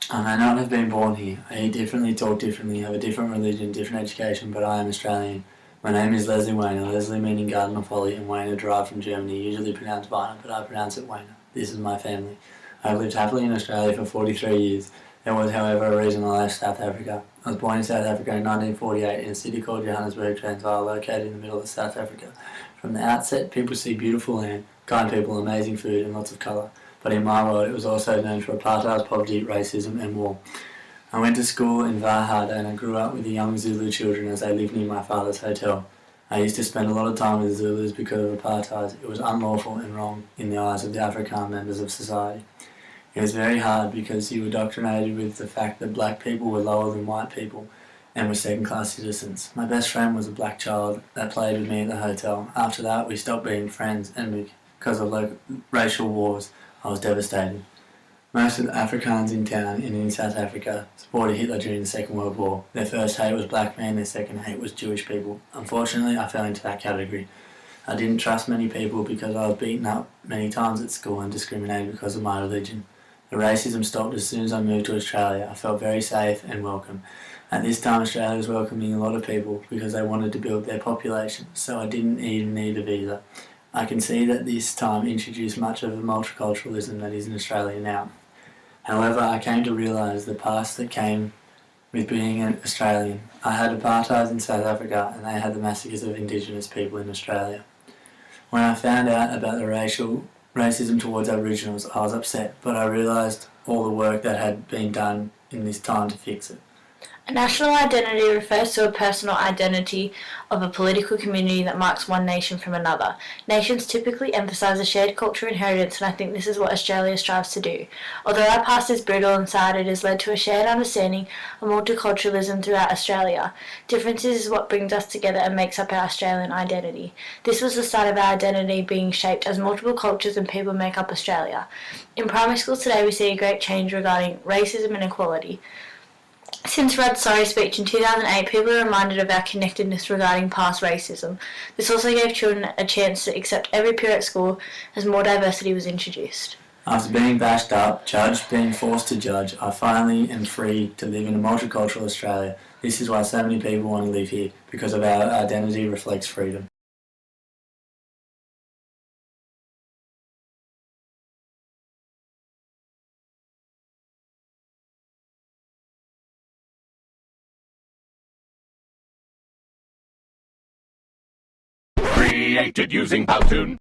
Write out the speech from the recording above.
I may not have been born here. I eat differently, talk differently, have a different religion, different education, but I am Australian. My name is Leslie Weiner, Leslie meaning garden or folly, and Weiner derived from Germany, usually pronounced Weiner, but I pronounce it Weiner. This is my family. I have lived happily in Australia for 43 years. There was, however, a reason I left South Africa. I was born in South Africa in 1948 in a city called Johannesburg, Transvaal, located in the middle of South Africa. From the outset, people see beautiful land, kind people, amazing food, and lots of colour. But in my world, it was also known for apartheid, poverty, racism, and war. I went to school in Varhada and I grew up with the young Zulu children as they lived near my father's hotel. I used to spend a lot of time with the Zulus because of apartheid. It was unlawful and wrong in the eyes of the Afrikaner members of society. It was very hard because you were indoctrinated with the fact that black people were lower than white people and were second-class citizens. My best friend was a black child that played with me at the hotel. After that, we stopped being friends, and because of racial wars, I was devastated. Most of the Afrikaners in town and in South Africa supported Hitler during the Second World War. Their first hate was black men, their second hate was Jewish people. Unfortunately, I fell into that category. I didn't trust many people because I was beaten up many times at school and discriminated because of my religion. The racism stopped as soon as I moved to Australia. I felt very safe and welcome. At this time, Australia was welcoming a lot of people because they wanted to build their population, so I didn't even need a visa. I can see that this time introduced much of the multiculturalism that is in Australia now. However, I came to realise the past that came with being an Australian. I had apartheid in South Africa and they had the massacres of Indigenous people in Australia. When I found out about the racism towards Aboriginals, I was upset, but I realised all the work that had been done in this time to fix it. A national identity refers to a personal identity of a political community that marks one nation from another. Nations typically emphasise a shared culture and heritage, and I think this is what Australia strives to do. Although our past is brutal and sad, it has led to a shared understanding of multiculturalism throughout Australia. Differences is what brings us together and makes up our Australian identity. This was the start of our identity being shaped as multiple cultures and people make up Australia. In primary schools today, we see a great change regarding racism and equality. Since Rudd's Sorry speech in 2008, people are reminded of our connectedness regarding past racism. This also gave children a chance to accept every peer at school as more diversity was introduced. After being bashed up, judged, being forced to judge, I finally am free to live in a multicultural Australia. This is why so many people want to live here, because of our identity reflects freedom. Created using Powtoon.